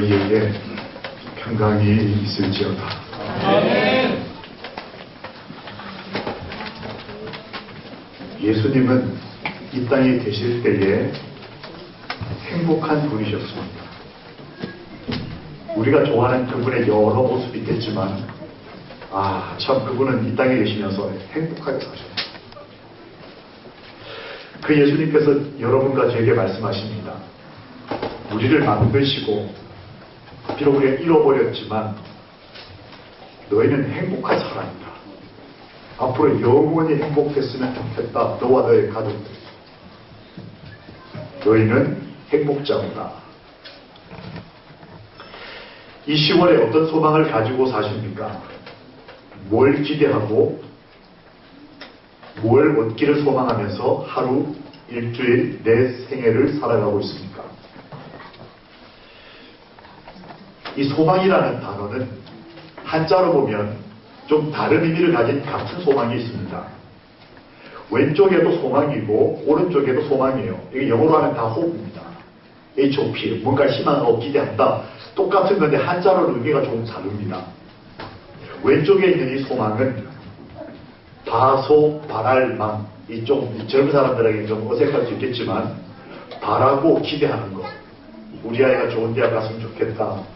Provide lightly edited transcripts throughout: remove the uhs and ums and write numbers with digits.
너희에게 평강이 있을지어다. 아멘. 예수님은 이 땅에 계실 때에 행복한 분이셨습니다. 우리가 좋아하는 그분의 여러 모습이 있겠지만 참 그분은 이 땅에 계시면서 행복하게 사셨습니다. 그 예수님께서 여러분과 저에게 말씀하십니다. 우리를 만드시고 비록 우리가 잃어버렸지만 너희는 행복한 사람이다. 앞으로 영원히 행복했으면 좋겠다. 너와 너의 가족들. 너희는 행복자구나. 이 10월에 어떤 소망을 가지고 사십니까? 뭘 기대하고 뭘 얻기를 소망하면서 하루, 일주일, 내 생애를 살아가고 있습니까? 이 소망이라는 단어는 한자로 보면 좀 다른 의미를 가진 같은 소망이 있습니다. 왼쪽에도 소망이고 오른쪽에도 소망이에요. 이게 영어로 하면 다 hope입니다. HOP, 뭔가 희망하고 기대한다. 똑같은 건데 한자로 의미가 조금 다릅니다. 왼쪽에 있는 이 소망은 바소, 바랄망, 이쪽 젊은 사람들에게 좀 어색할 수 있겠지만 바라고 기대하는 것. 우리 아이가 좋은 대학 갔으면 좋겠다.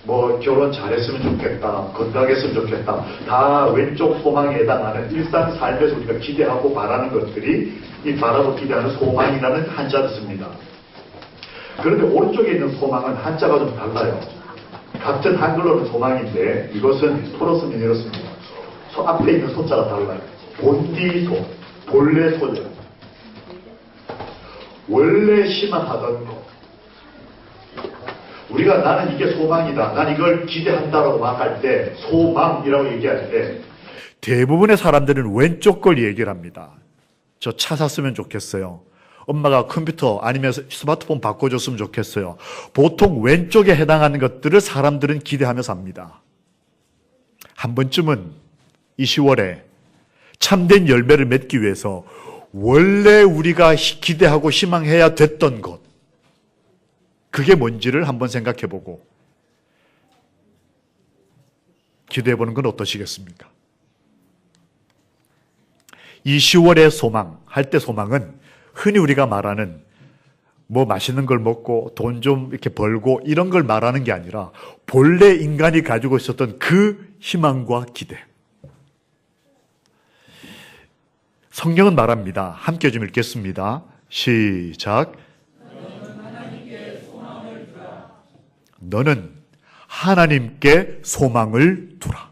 뭐 결혼 잘했으면 좋겠다. 건강했으면 좋겠다. 다 왼쪽 소망에 해당하는 일상 삶에서 우리가 기대하고 바라는 것들이 이 바라고 기대하는 소망이라는 한자를 씁니다. 그런데 오른쪽에 있는 소망은 한자가 좀 달라요. 같은 한글로는 소망인데 이것은 토로스는 이렇습니다. 앞에 있는 소자가 달라요. 본디소, 본래 소자. 원래 희망하던 것. 우리가 나는 이게 소망이다. 난 이걸 기대한다라고 말할 때 소망이라고 얘기할 때 대부분의 사람들은 왼쪽 걸 얘기를 합니다. 저 차 샀으면 좋겠어요. 엄마가 컴퓨터 아니면 스마트폰 바꿔줬으면 좋겠어요. 보통 왼쪽에 해당하는 것들을 사람들은 기대하며 삽니다. 한 번쯤은 이 10월에 참된 열매를 맺기 위해서 원래 우리가 기대하고 희망해야 됐던 것, 그게 뭔지를 한번 생각해보고 기도해보는 건 어떠시겠습니까? 이 10월의 소망, 할 때 소망은 흔히 우리가 말하는 뭐 맛있는 걸 먹고 돈 좀 이렇게 벌고 이런 걸 말하는 게 아니라 본래 인간이 가지고 있었던 그 희망과 기대. 성경은 말합니다. 함께 좀 읽겠습니다. 시작. 너는 하나님께 소망을 두라.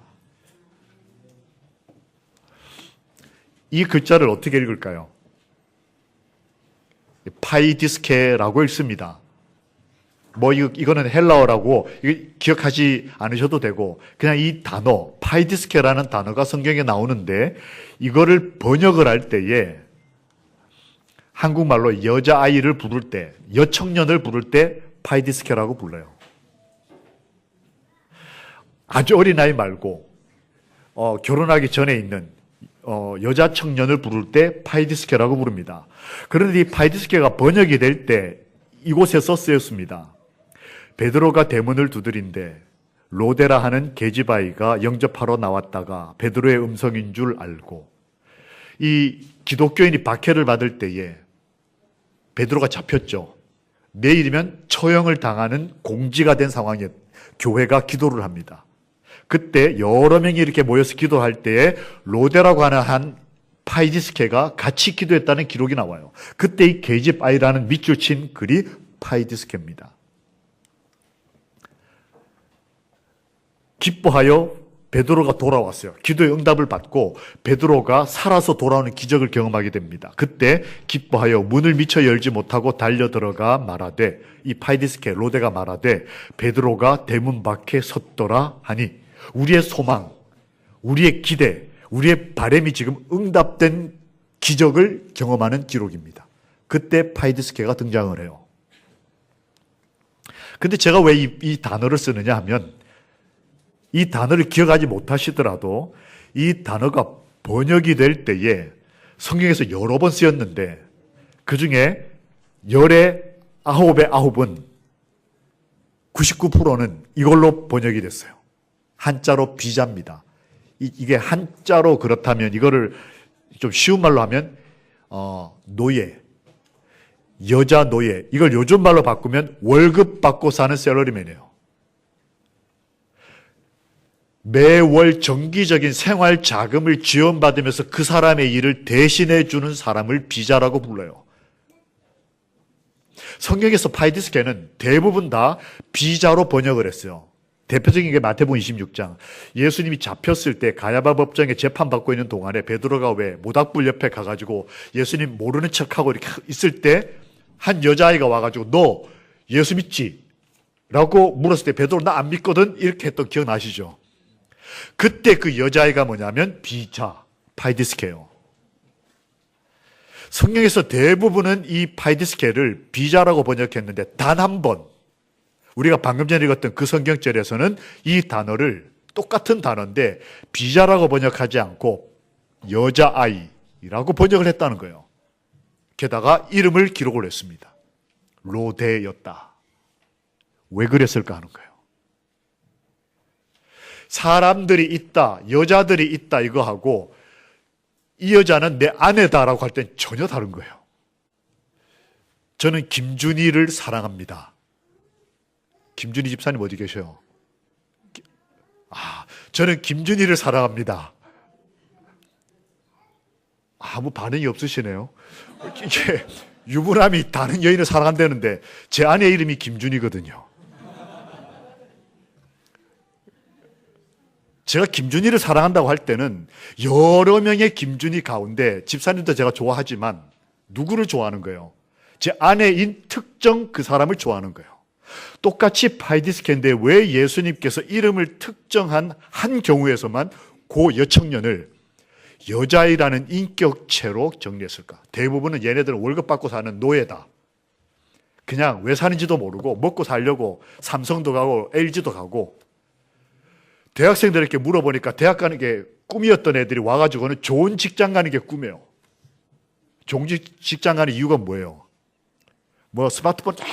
이 글자를 어떻게 읽을까요? 파이디스케라고 읽습니다. 이거는 헬라어라고 기억하지 않으셔도 되고 그냥 이 단어 파이디스케라는 단어가 성경에 나오는데 이거를 번역을 할 때에 한국말로 여자아이를 부를 때 여청년을 부를 때 파이디스케라고 불러요. 아주 어린 아이 말고 결혼하기 전에 있는 여자 청년을 부를 때 파이디스케라고 부릅니다. 그런데 이 파이디스케가 번역이 될 때 이곳에서 쓰였습니다. 베드로가 대문을 두드린데 로데라 하는 계집아이가 영접하러 나왔다가 베드로의 음성인 줄 알고 이 기독교인이 박해를 받을 때에 베드로가 잡혔죠. 내일이면 처형을 당하는 공지가 된 상황에 교회가 기도를 합니다. 그때 여러 명이 이렇게 모여서 기도할 때에 로데라고 하는 한 파이디스케가 같이 기도했다는 기록이 나와요. 그때 이 계집아이라는 밑줄 친 글이 파이디스케입니다. 기뻐하여 베드로가 돌아왔어요. 기도의 응답을 받고 베드로가 살아서 돌아오는 기적을 경험하게 됩니다. 그때 기뻐하여 문을 미처 열지 못하고 달려 들어가 말하되 이 파이디스케 로데가 말하되 베드로가 대문 밖에 섰더라 하니 우리의 소망, 우리의 기대, 우리의 바람이 지금 응답된 기적을 경험하는 기록입니다. 그때 파이디스케가 등장을 해요. 근데 제가 왜 이 단어를 쓰느냐 하면 이 단어를 기억하지 못하시더라도 이 단어가 번역이 될 때에 성경에서 여러 번 쓰였는데 그 중에 열의 아홉의 아홉은 99%는 이걸로 번역이 됐어요. 한자로 비자입니다. 이게 한자로 그렇다면 이거를 좀 쉬운 말로 하면 노예, 여자 노예, 이걸 요즘 말로 바꾸면 월급 받고 사는 샐러리맨이에요. 매월 정기적인 생활 자금을 지원받으면서 그 사람의 일을 대신해 주는 사람을 비자라고 불러요. 성경에서 파이디스케는 대부분 다 비자로 번역을 했어요. 대표적인 게 마태복음 26장. 예수님이 잡혔을 때 가야바 법정에 재판받고 있는 동안에 베드로가 왜 모닥불 옆에 가가지고 예수님 모르는 척하고 이렇게 있을 때 한 여자아이가 와가지고 너 예수 믿지? 라고 물었을 때 베드로 나 안 믿거든? 이렇게 했던 기억나시죠? 그때 그 여자아이가 뭐냐면 비자, 파이디스케예요. 성경에서 대부분은 이 파이디스케를 비자라고 번역했는데 단 한 번 우리가 방금 전에 읽었던 그 성경절에서는 이 단어를 똑같은 단어인데 비자라고 번역하지 않고 여자아이라고 번역을 했다는 거예요. 게다가 이름을 기록을 했습니다. 로데였다. 왜 그랬을까 하는 거예요. 사람들이 있다, 여자들이 있다 이거 하고 이 여자는 내 아내다라고 할 땐 전혀 다른 거예요. 저는 김준희를 사랑합니다. 김준희 집사님 어디 계셔요? 저는 김준희를 사랑합니다. 아무 반응이 없으시네요. 이게 유부남이 다른 여인을 사랑한다는데 제 아내 이름이 김준희거든요. 제가 김준희를 사랑한다고 할 때는 여러 명의 김준희 가운데 집사님도 제가 좋아하지만 누구를 좋아하는 거예요? 제 아내인 특정 그 사람을 좋아하는 거예요. 똑같이 파이디스케인데 왜 예수님께서 이름을 특정한 한 경우에서만 그 여청년을 여자이라는 인격체로 정리했을까? 대부분은 얘네들은 월급 받고 사는 노예다. 그냥 왜 사는지도 모르고 먹고 살려고 삼성도 가고 LG도 가고 대학생들에게 물어보니까 대학 가는 게 꿈이었던 애들이 와가지고는 좋은 직장 가는 게 꿈이에요. 좋은 직장 가는 이유가 뭐예요? 뭐 스마트폰 쫙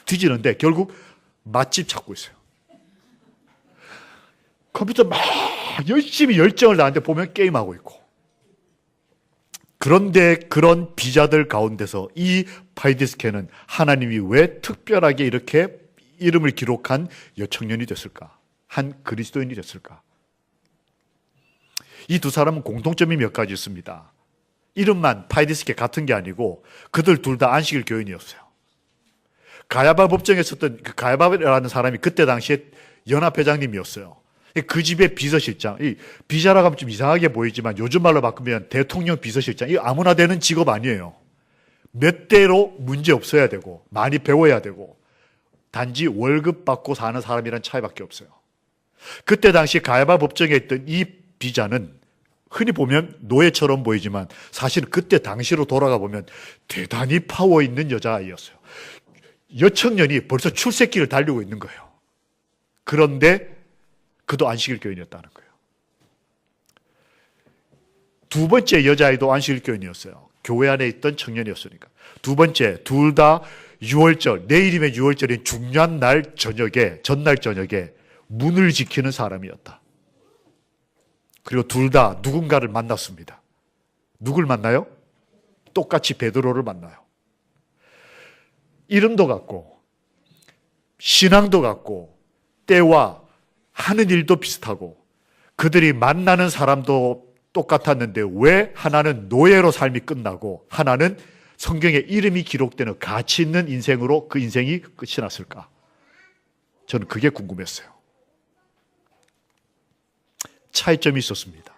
뒤지는데 결국 맛집 찾고 있어요. 컴퓨터 막 열심히 열정을 다하는데 보면 게임하고 있고. 그런데 그런 비자들 가운데서 이 파이디스케는 하나님이 왜 특별하게 이렇게 이름을 기록한 여청년이 됐을까? 한 그리스도인이 됐을까? 이 두 사람은 공통점이 몇 가지 있습니다. 이름만 파이디스케 같은 게 아니고 그들 둘 다 안식일 교인이었어요. 가야바 법정에 있었던 그 가야바라는 사람이 그때 당시에 연합회장님이었어요. 그 집의 비서실장, 이 비자라고 하면 좀 이상하게 보이지만 요즘 말로 바꾸면 대통령 비서실장, 이 아무나 되는 직업 아니에요. 몇 대로 문제 없어야 되고 많이 배워야 되고 단지 월급 받고 사는 사람이란 차이밖에 없어요. 그때 당시 가야바 법정에 있던 이 비자는 흔히 보면 노예처럼 보이지만 사실 그때 당시로 돌아가 보면 대단히 파워 있는 여자아이였어요. 여청년이 벌써 출세길을 달리고 있는 거예요. 그런데 그도 안식일 교인이었다는 거예요. 두 번째 여자아이도 안식일 교인이었어요. 교회 안에 있던 청년이었으니까. 두 번째, 둘 다 6월절, 내일이면 6월절인 중요한 날 저녁에, 전날 저녁에 문을 지키는 사람이었다. 그리고 둘 다 누군가를 만났습니다. 누굴 만나요? 똑같이 베드로를 만나요. 이름도 같고 신앙도 같고 때와 하는 일도 비슷하고 그들이 만나는 사람도 똑같았는데 왜 하나는 노예로 삶이 끝나고 하나는 성경에 이름이 기록되는 가치 있는 인생으로 그 인생이 끝이 났을까? 저는 그게 궁금했어요. 차이점이 있었습니다.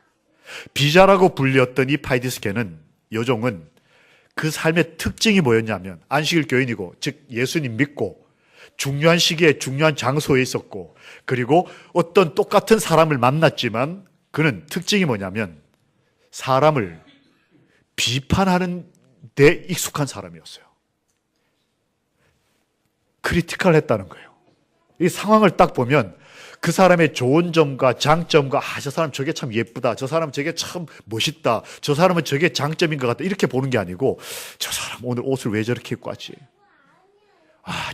비자라고 불렸던 이 파이디스케는 여종은 그 삶의 특징이 뭐였냐면 안식일 교인이고 즉 예수님 믿고 중요한 시기에 중요한 장소에 있었고 그리고 어떤 똑같은 사람을 만났지만 그는 특징이 뭐냐면 사람을 비판하는 데 익숙한 사람이었어요. 크리티컬했다는 거예요. 이 상황을 딱 보면 그 사람의 좋은 점과 장점과 저 사람 저게 참 예쁘다. 저 사람 저게 참 멋있다. 저 사람은 저게 장점인 것 같다. 이렇게 보는 게 아니고 저 사람 오늘 옷을 왜 저렇게 입고 왔지?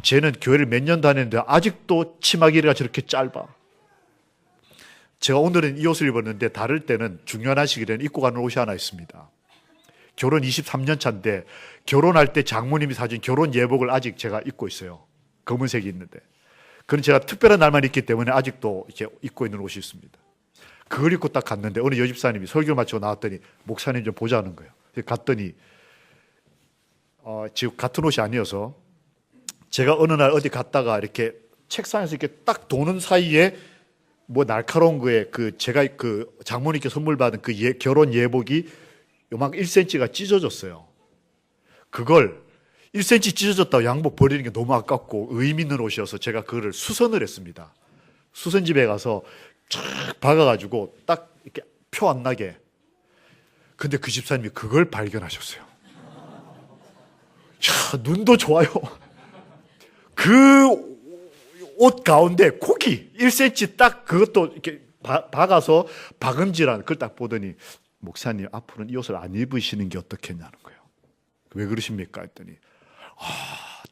쟤는 교회를 몇 년 다녔는데 아직도 치마 길이가 저렇게 짧아. 제가 오늘은 이 옷을 입었는데 다를 때는 중요한 시기에는 입고 가는 옷이 하나 있습니다. 결혼 23년 차인데 결혼할 때 장모님이 사준 결혼 예복을 아직 제가 입고 있어요. 검은색이 있는데. 그건 제가 특별한 날만 입기 때문에 아직도 이렇게 입고 있는 옷이 있습니다. 그걸 입고 딱 갔는데 어느 여집사님이 설교를 마치고 나왔더니 목사님 좀 보자는 거예요. 갔더니 지금 같은 옷이 아니어서 제가 어느 날 어디 갔다가 이렇게 책상에서 이렇게 딱 도는 사이에 뭐 날카로운 거에 제가 장모님께 선물 받은 결혼 예복이 요만큼 1cm가 찢어졌어요. 그걸 1cm 찢어졌다고 양복 버리는 게 너무 아깝고 의미 있는 옷이어서 제가 그거를 수선을 했습니다. 수선집에 가서 쫙 박아가지고 딱 이렇게 표 안 나게. 근데 그 집사님이 그걸 발견하셨어요. 야, 눈도 좋아요. 그 옷 가운데 코기 1cm 딱 그것도 이렇게 박아서 박음질한 그걸 딱 보더니 목사님 앞으로는 이 옷을 안 입으시는 게 어떻겠냐는 거예요. 왜 그러십니까? 했더니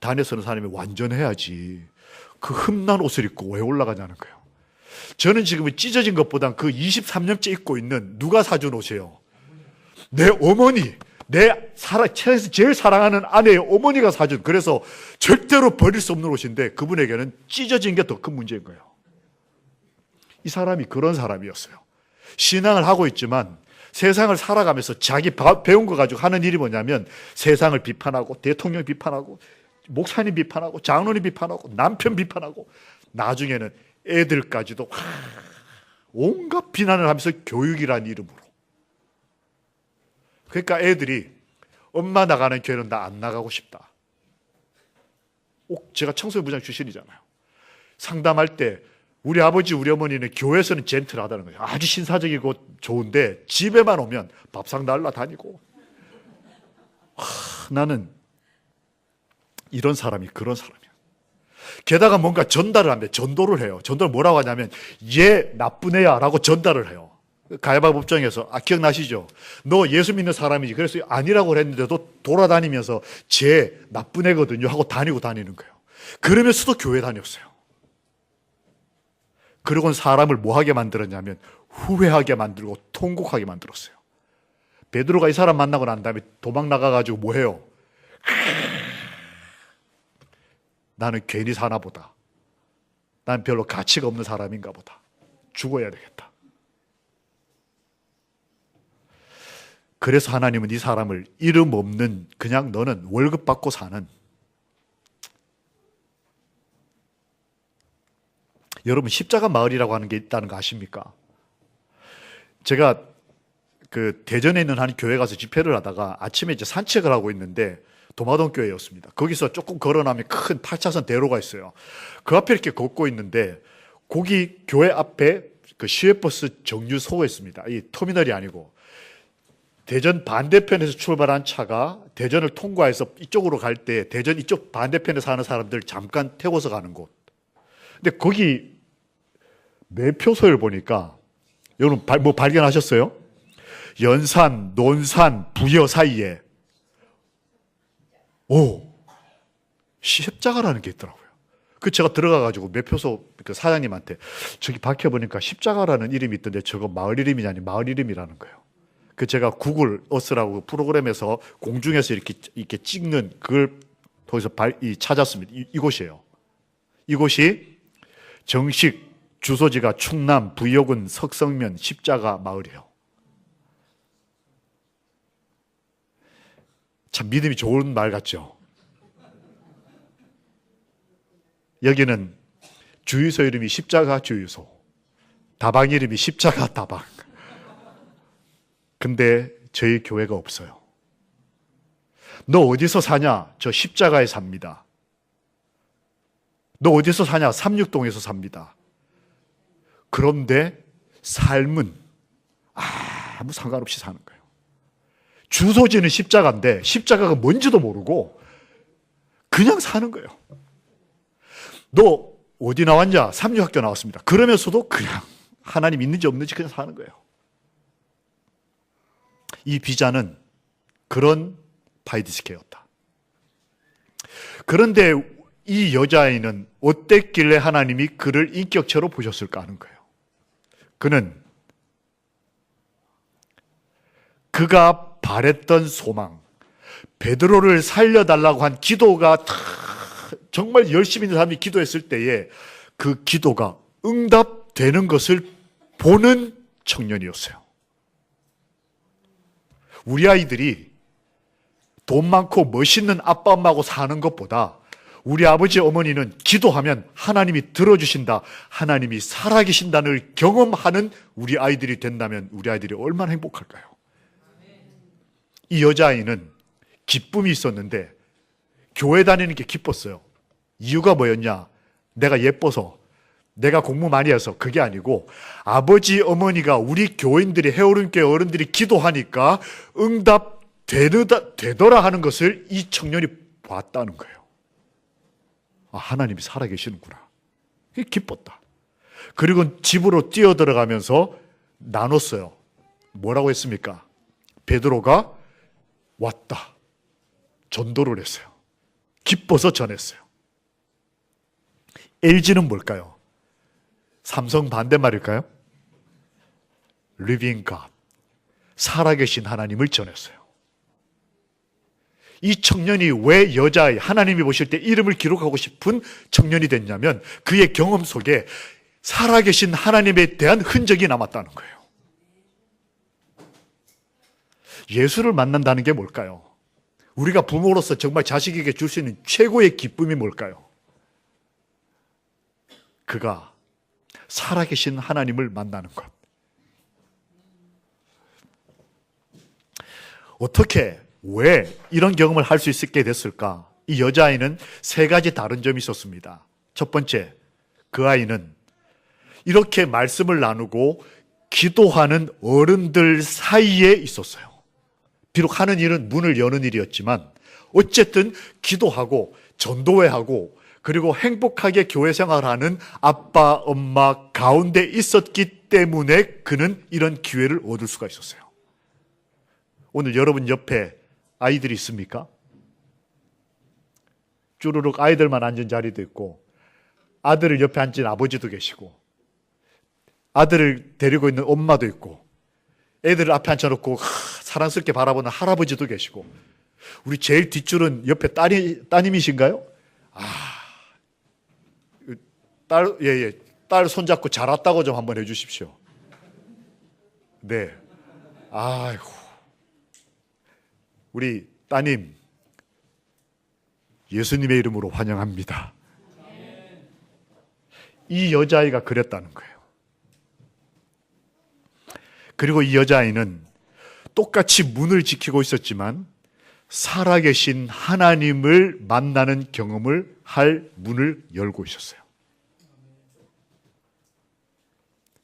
단에서는 사람이 완전해야지 그 흠난 옷을 입고 왜 올라가냐는 거예요. 저는 지금 찢어진 것보단 그 23년째 입고 있는 누가 사준 옷이에요? 내 어머니, 세상에서 제일 사랑하는 아내의 어머니가 사준, 그래서 절대로 버릴 수 없는 옷인데 그분에게는 찢어진 게 더 큰 문제인 거예요. 이 사람이 그런 사람이었어요. 신앙을 하고 있지만 세상을 살아가면서 자기 배운 거 가지고 하는 일이 뭐냐면 세상을 비판하고 대통령 비판하고 목사님 비판하고 장로님 비판하고 남편 비판하고 나중에는 애들까지도 온갖 비난을 하면서 교육이라는 이름으로. 그러니까 애들이 엄마 나가는 교회는 나 안 나가고 싶다. 제가 청소년부장 출신이잖아요. 상담할 때 우리 아버지 우리 어머니는 교회에서는 젠틀하다는 거예요. 아주 신사적이고 좋은데 집에만 오면 밥상 날라다니고. 나는 이런 사람이 그런 사람이야. 게다가 뭔가 전달을 하면 전도를 해요. 전도를 뭐라고 하냐면 얘 나쁜 애야 라고 전달을 해요. 가야바 법정에서 기억나시죠? 너 예수 믿는 사람이지. 그래서 아니라고 했는데도 돌아다니면서 쟤 나쁜 애거든요 하고 다니는 거예요. 그러면서도 교회 다녔어요. 그러고는 사람을 뭐하게 만들었냐면 후회하게 만들고 통곡하게 만들었어요. 베드로가 이 사람 만나고 난 다음에 도망 나가가지고 뭐해요? 나는 괜히 사나 보다. 난 별로 가치가 없는 사람인가 보다. 죽어야 되겠다. 그래서 하나님은 이 사람을 이름 없는 그냥 너는 월급 받고 사는, 여러분 십자가 마을이라고 하는 게 있다는 거 아십니까? 제가 대전에 있는 한 교회 가서 집회를 하다가 아침에 이제 산책을 하고 있는데 도마동 교회였습니다. 거기서 조금 걸어나면 큰 8차선 대로가 있어요. 그 앞에 이렇게 걷고 있는데 거기 교회 앞에 시외버스 정류소가 있습니다. 이 터미널이 아니고 대전 반대편에서 출발한 차가 대전을 통과해서 이쪽으로 갈 때 대전 이쪽 반대편에 사는 사람들 잠깐 태워서 가는 곳. 근데 거기 매표소를 보니까 여러분 뭐 발견하셨어요? 연산, 논산, 부여 사이에 십자가라는 게 있더라고요. 제가 들어가가지고 매표소 사장님한테 저기 박혀보니까 십자가라는 이름이 있던데 저거 마을 이름이 아니 마을 이름이라는 거예요. 제가 구글 어스라고 프로그램에서 공중에서 이렇게 찍는 그걸 거기서 찾았습니다. 이곳이에요. 이곳이 정식 주소지가 충남 부여군 석성면 십자가 마을이에요. 참 믿음이 좋은 말 같죠? 여기는 주유소 이름이 십자가 주유소, 다방 이름이 십자가 다방. 근데 저희 교회가 없어요. 너 어디서 사냐? 저 십자가에 삽니다. 너 어디서 사냐? 삼육동에서 삽니다. 그런데 삶은 아무 상관없이 사는 거예요. 주소지는 십자가인데 십자가가 뭔지도 모르고 그냥 사는 거예요. 너 어디 나왔냐? 삼류학교 나왔습니다. 그러면서도 그냥 하나님 있는지 없는지 그냥 사는 거예요. 이 비자는 그런 파이디스케였다. 그런데 이 여자아이는 어땠길래 하나님이 그를 인격체로 보셨을까 하는 거예요. 그는 그가 바랬던 소망, 베드로를 살려달라고 한 기도가 정말 열심히 있는 사람이 기도했을 때에 그 기도가 응답되는 것을 보는 청년이었어요. 우리 아이들이 돈 많고 멋있는 아빠 엄마하고 사는 것보다 우리 아버지 어머니는 기도하면 하나님이 들어주신다, 하나님이 살아계신다는 걸 경험하는 우리 아이들이 된다면 우리 아이들이 얼마나 행복할까요? 이 여자아이는 기쁨이 있었는데 교회 다니는 게 기뻤어요. 이유가 뭐였냐? 내가 예뻐서, 내가 공부 많이 해서, 그게 아니고 아버지 어머니가 우리 교인들이, 해오른교회 어른들이 기도하니까 되더라 하는 것을 이 청년이 봤다는 거예요. 아, 하나님이 살아계시는구나. 그게 기뻤다. 그리고 집으로 뛰어들어가면서 나눴어요. 뭐라고 했습니까? 베드로가 왔다. 전도를 했어요. 기뻐서 전했어요. LG는 뭘까요? 삼성 반대말일까요? Living God. 살아계신 하나님을 전했어요. 이 청년이 왜 여자아이, 하나님이 보실 때 이름을 기록하고 싶은 청년이 됐냐면 그의 경험 속에 살아계신 하나님에 대한 흔적이 남았다는 거예요. 예수를 만난다는 게 뭘까요? 우리가 부모로서 정말 자식에게 줄 수 있는 최고의 기쁨이 뭘까요? 그가 살아계신 하나님을 만나는 것. 어떻게, 왜 이런 경험을 할 수 있게 됐을까? 이 여자아이는 세 가지 다른 점이 있었습니다. 첫 번째, 그 아이는 이렇게 말씀을 나누고 기도하는 어른들 사이에 있었어요. 비록 하는 일은 문을 여는 일이었지만 어쨌든 기도하고 전도회하고 그리고 행복하게 교회 생활하는 아빠, 엄마 가운데 있었기 때문에 그는 이런 기회를 얻을 수가 있었어요. 오늘 여러분 옆에 아이들이 있습니까? 쭈루룩 아이들만 앉은 자리도 있고 아들을 옆에 앉은 아버지도 계시고 아들을 데리고 있는 엄마도 있고 애들을 앞에 앉혀놓고 사랑스럽게 바라보는 할아버지도 계시고 우리 제일 뒷줄은 옆에 따님이신가요? 딸 손잡고 잘 왔다고 좀 한번 해주십시오. 네. 아이고. 우리 따님, 예수님의 이름으로 환영합니다. 이 여자아이가 그랬다는 거예요. 그리고 이 여자아이는 똑같이 문을 지키고 있었지만 살아계신 하나님을 만나는 경험을 할 문을 열고 있었어요.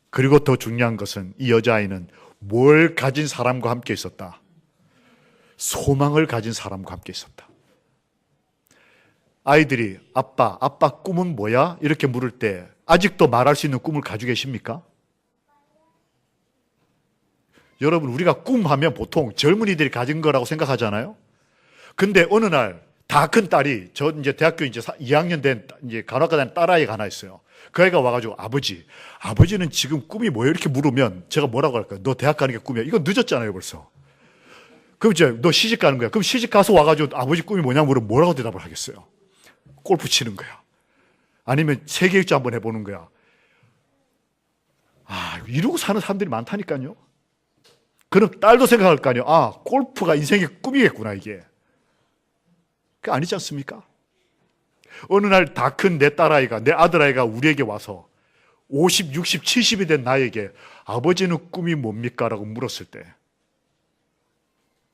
그리고 더 중요한 것은 이 여자아이는 뭘 가진 사람과 함께 있었다? 소망을 가진 사람과 함께 있었다. 아이들이 아빠 꿈은 뭐야? 이렇게 물을 때 아직도 말할 수 있는 꿈을 가지고 계십니까? 여러분, 우리가 꿈하면 보통 젊은이들이 가진 거라고 생각하잖아요. 근데 어느 날 다 큰 딸이, 저 이제 대학교 이제 2학년 된 이제 간호학과 다니는 딸아이가 하나 있어요. 그 아이가 와가지고 아버지는 지금 꿈이 뭐예요? 이렇게 물으면 제가 뭐라고 할까요? 너 대학 가는 게 꿈이야. 이거 늦었잖아요, 벌써. 그럼 이제 너 시집 가는 거야. 그럼 시집 가서 와가지고 아버지 꿈이 뭐냐고 물으면 뭐라고 대답을 하겠어요? 골프 치는 거야. 아니면 세계 일주 한번 해보는 거야. 이러고 사는 사람들이 많다니까요. 그럼 딸도 생각할 거 아니에요. 골프가 인생의 꿈이겠구나, 이게. 그게 아니지 않습니까? 어느 날 다 큰 내 딸아이가, 내 아들아이가 우리에게 와서 50, 60, 70이 된 나에게 아버지는 꿈이 뭡니까? 라고 물었을 때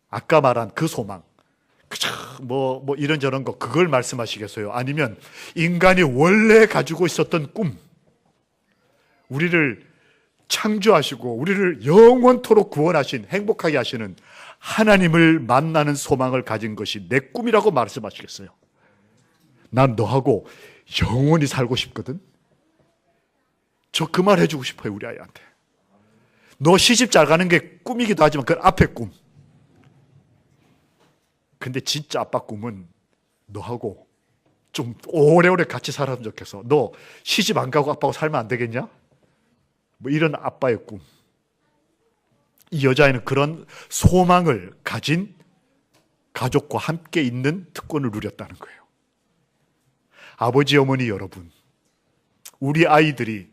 아까 말한 그 소망, 뭐 이런저런 거, 그걸 말씀하시겠어요? 아니면 인간이 원래 가지고 있었던 꿈, 우리를 창조하시고 우리를 영원토록 구원하신, 행복하게 하시는 하나님을 만나는 소망을 가진 것이 내 꿈이라고 말씀하시겠어요? 난 너하고 영원히 살고 싶거든. 저 그 말 해주고 싶어요, 우리 아이한테. 너 시집 잘 가는 게 꿈이기도 하지만 그 앞에 꿈. 근데 진짜 아빠 꿈은 너하고 좀 오래오래 같이 살았으면 좋겠어. 너 시집 안 가고 아빠하고 살면 안 되겠냐? 뭐 이런 아빠의 꿈. 이 여자애는 그런 소망을 가진 가족과 함께 있는 특권을 누렸다는 거예요. 아버지, 어머니 여러분, 우리 아이들이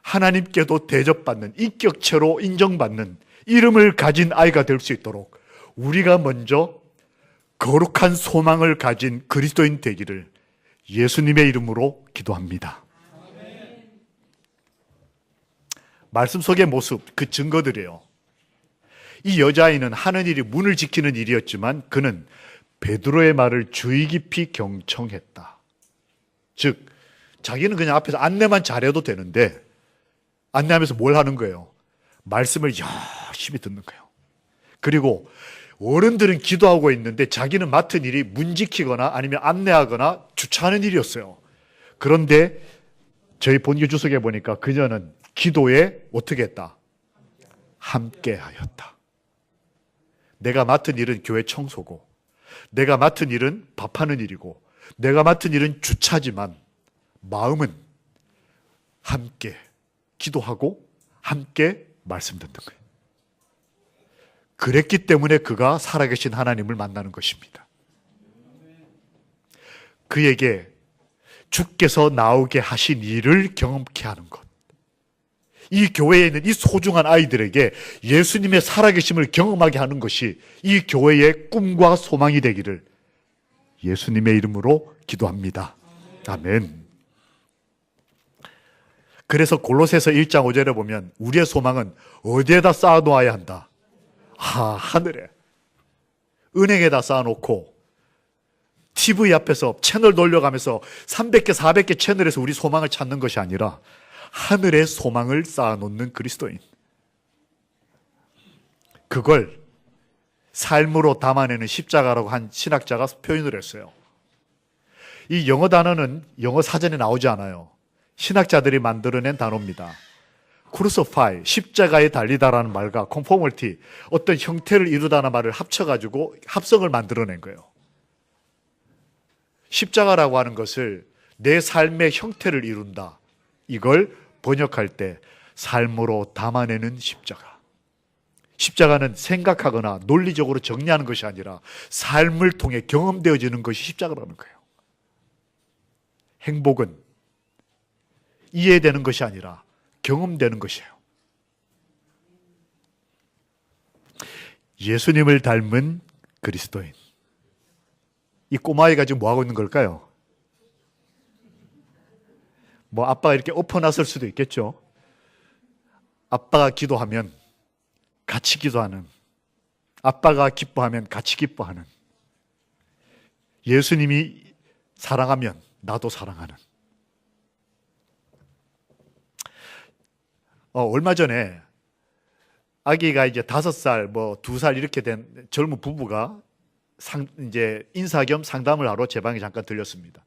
하나님께도 대접받는, 인격체로 인정받는 이름을 가진 아이가 될 수 있도록 우리가 먼저 거룩한 소망을 가진 그리스도인 되기를 예수님의 이름으로 기도합니다. 말씀 속의 모습, 그 증거들이에요. 이 여자아이는 하는 일이 문을 지키는 일이었지만 그는 베드로의 말을 주의 깊이 경청했다. 즉, 자기는 그냥 앞에서 안내만 잘해도 되는데 안내하면서 뭘 하는 거예요? 말씀을 열심히 듣는 거예요. 그리고 어른들은 기도하고 있는데 자기는 맡은 일이 문 지키거나 아니면 안내하거나 주차하는 일이었어요. 그런데 저희 본교 주석에 보니까 그녀는 기도에 어떻게 했다? 함께 하였다. 내가 맡은 일은 교회 청소고, 내가 맡은 일은 밥하는 일이고, 내가 맡은 일은 주차지만 마음은 함께 기도하고 함께 말씀 듣는 거예요. 그랬기 때문에 그가 살아계신 하나님을 만나는 것입니다. 그에게 주께서 나오게 하신 일을 경험케 하는 것. 이 교회에 있는 이 소중한 아이들에게 예수님의 살아계심을 경험하게 하는 것이 이 교회의 꿈과 소망이 되기를 예수님의 이름으로 기도합니다. 아멘. 그래서 골로새서 1장 5절에 보면 우리의 소망은 어디에다 쌓아놓아야 한다? 하늘에. 은행에다 쌓아놓고 TV 앞에서 채널 돌려가면서 300개, 400개 채널에서 우리 소망을 찾는 것이 아니라 하늘에 소망을 쌓아놓는 그리스도인. 그걸 삶으로 담아내는 십자가라고 한 신학자가 표현을 했어요. 이 영어 단어는 영어 사전에 나오지 않아요. 신학자들이 만들어낸 단어입니다. crucify, 십자가에 달리다라는 말과 conformity, 어떤 형태를 이루다는 말을 합쳐가지고 합성을 만들어낸 거예요. 십자가라고 하는 것을 내 삶의 형태를 이룬다. 이걸 번역할 때 삶으로 담아내는 십자가. 십자가는 생각하거나 논리적으로 정리하는 것이 아니라 삶을 통해 경험되어지는 것이 십자가라는 거예요. 행복은 이해되는 것이 아니라 경험되는 것이에요. 예수님을 닮은 그리스도인. 이 꼬마아이가 지금 뭐하고 있는 걸까요? 뭐 아빠가 이렇게 엎어놨을 수도 있겠죠. 아빠가 기도하면 같이 기도하는, 아빠가 기뻐하면 같이 기뻐하는, 예수님이 사랑하면 나도 사랑하는. 얼마 전에 아기가 이제 5살, 뭐 2살 이렇게 된 젊은 부부가 이제 인사 겸 상담을 하러 제 방에 잠깐 들렸습니다.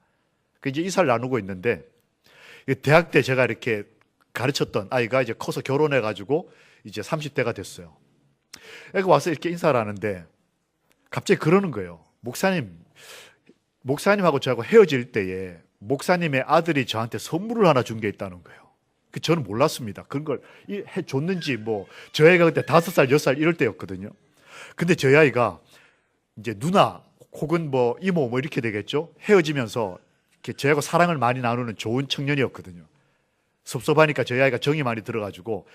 그 이제 이사를 나누고 있는데 대학 때 제가 이렇게 가르쳤던 아이가 이제 커서 결혼해가지고 이제 30대가 됐어요. 애가 와서 이렇게 인사를 하는데 갑자기 그러는 거예요. 목사님하고 저하고 헤어질 때에 목사님의 아들이 저한테 선물을 하나 준 게 있다는 거예요. 저는 몰랐습니다. 그런 걸 해줬는지 뭐 저 애가 그때 5살, 6살 이럴 때였거든요. 근데 저희 아이가 이제 누나 혹은 뭐 이모 뭐 이렇게 되겠죠. 헤어지면서 이렇게 저하고 사랑을 많이 나누는 좋은 청년이었거든요. 섭섭하니까 저희 아이가 정이 많이 들어가지고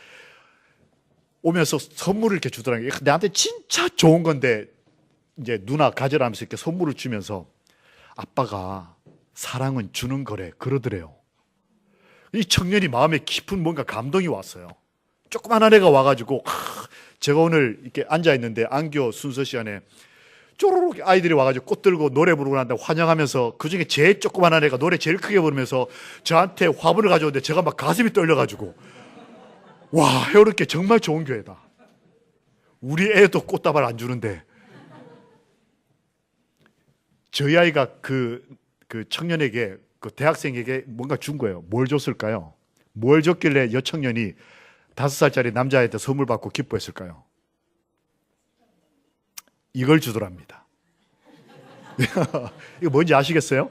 오면서 선물을 이렇게 주더라고요. 내한테 진짜 좋은 건데 이제 누나 가져라면서 이렇게 선물을 주면서 아빠가 사랑은 주는 거래 그러더래요. 이 청년이 마음에 깊은 뭔가 감동이 왔어요. 조그만한 애가 와가지고 제가 오늘 이렇게 앉아있는데 안교 순서 시간에 쪼르륵 아이들이 와가지고 꽃 들고 노래 부르고 난다고 환영하면서 그중에 제일 조그만한 애가 노래 제일 크게 부르면서 저한테 화분을 가져오는데 제가 막 가슴이 떨려가지고 와, 이렇게 정말 좋은 교회다. 우리 애도 꽃다발 안 주는데 저희 아이가 그 청년에게 그 대학생에게 뭔가 준 거예요. 뭘 줬을까요? 뭘 줬길래 여청년이 5살짜리 남자애한테 선물 받고 기뻐했을까요? 이걸 주더랍니다. 이거 뭔지 아시겠어요?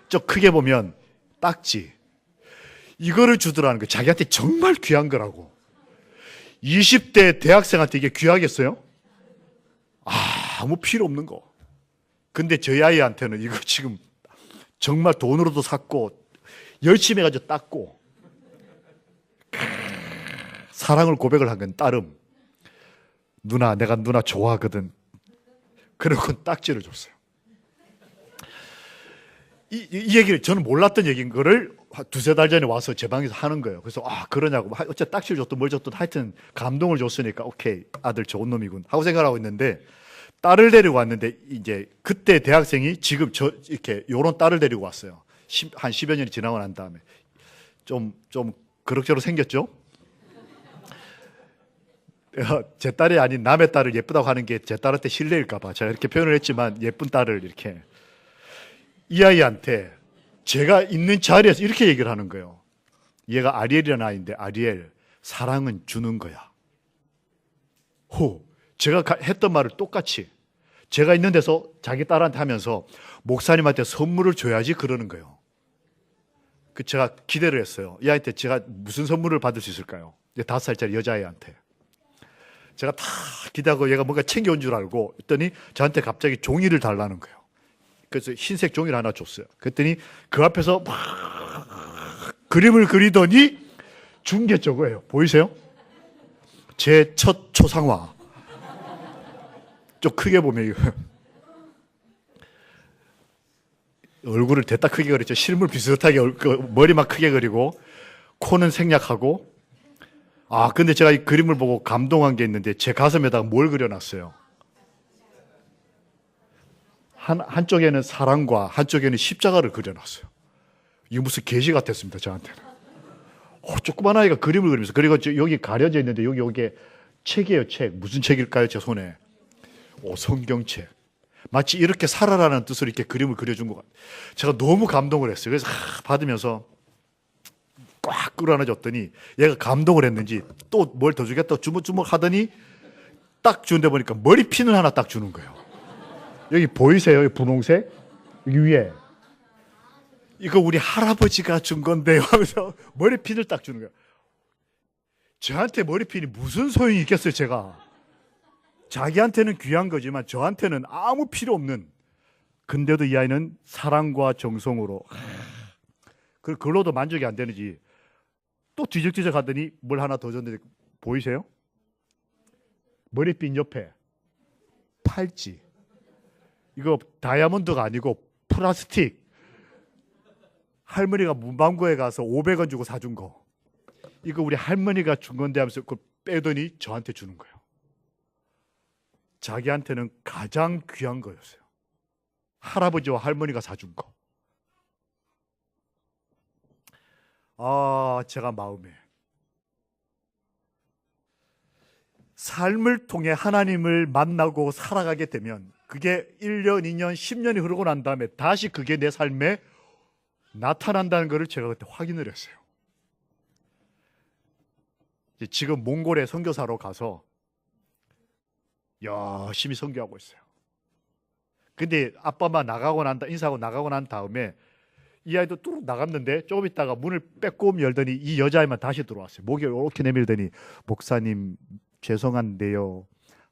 저 크게 보면 딱지. 이거를 주더라는 거예요. 자기한테 정말 귀한 거라고. 20대 대학생한테 이게 귀하겠어요? 아무 필요 없는 거. 근데 저희 아이한테는 이거 지금 정말 돈으로도 샀고 열심히 해가지고 땄고 사랑을 고백을 한 건 따름. 누나, 내가 누나 좋아하거든. 그러고 딱지를 줬어요. 이 얘기를 저는 몰랐던 얘기인 거를 두세 달 전에 와서 제 방에서 하는 거예요. 그래서 그러냐고. 어째 딱지를 줬든 뭘 줬든 하여튼 감동을 줬으니까 오케이, 아들 좋은 놈이군 하고 생각하고 있는데 딸을 데리고 왔는데 이제 그때 대학생이 지금 이렇게 요런 딸을 데리고 왔어요. 한 10여 년이 지나고 난 다음에 좀 그럭저럭 생겼죠? 제 딸이 아닌 남의 딸을 예쁘다고 하는 게 제 딸한테 실례일까 봐 제가 이렇게 표현을 했지만 예쁜 딸을 이렇게 이 아이한테 제가 있는 자리에서 이렇게 얘기를 하는 거예요. 얘가 아리엘이라는 아이인데 아리엘, 사랑은 주는 거야. 제가 했던 말을 똑같이 제가 있는 데서 자기 딸한테 하면서 목사님한테 선물을 줘야지 그러는 거예요. 제가 기대를 했어요. 이 아이한테 제가 무슨 선물을 받을 수 있을까요? 5살짜리 여자아이한테. 제가 다 기대하고 얘가 뭔가 챙겨온 줄 알고 했더니 저한테 갑자기 종이를 달라는 거예요. 그래서 흰색 종이를 하나 줬어요. 그랬더니 그 앞에서 막 그림을 그리더니 준 게 저거예요. 보이세요? 제 첫 초상화. 좀 크게 보면 이거. 얼굴을 대따 크게 그렸죠. 실물 비슷하게 머리만 크게 그리고 코는 생략하고. 근데 제가 이 그림을 보고 감동한 게 있는데 제 가슴에다가 뭘 그려놨어요. 한쪽에는 사랑과 한쪽에는 십자가를 그려놨어요. 이거 무슨 계시 같았습니다, 저한테는. 조그만 아이가 그림을 그리면서. 그리고 여기 가려져 있는데 여기 책이에요, 책. 무슨 책일까요, 제 손에? 성경책. 마치 이렇게 살아라는 뜻으로 이렇게 그림을 그려준 것 같아요. 제가 너무 감동을 했어요. 그래서 받으면서 꽉 끌어안아줬더니 얘가 감동을 했는지 또 뭘 더 주겠다고 주먹주먹 하더니 딱 주는데 보니까 머리핀을 하나 딱 주는 거예요. 여기 보이세요? 여기 분홍색? 여기 위에. 이거 우리 할아버지가 준 건데요 하면서 머리핀을 딱 주는 거예요. 저한테 머리핀이 무슨 소용이 있겠어요, 제가. 자기한테는 귀한 거지만 저한테는 아무 필요 없는. 근데도 이 아이는 사랑과 정성으로 그걸로도 만족이 안 되는지 또 뒤적뒤적 하더니 뭘 하나 더 줬는데 보이세요? 머리핀 옆에 팔찌. 이거 다이아몬드가 아니고 플라스틱. 할머니가 문방구에 가서 500원 주고 사준 거. 이거 우리 할머니가 준 건데 하면서 그걸 빼더니 저한테 주는 거예요. 자기한테는 가장 귀한 거였어요. 할아버지와 할머니가 사준 거. 제가 마음에 삶을 통해 하나님을 만나고 살아가게 되면 그게 1년, 2년, 10년이 흐르고 난 다음에 다시 그게 내 삶에 나타난다는 것을 제가 그때 확인을 했어요. 지금 몽골에 선교사로 가서 열심히 선교하고 있어요. 근데 아빠만 나가고 인사하고 나가고 난 다음에 이 아이도 뚝 나갔는데 조금 있다가 문을 빼꼼 열더니 이 여자아이만 다시 들어왔어요. 목이 이렇게 내밀더니 목사님 죄송한데요.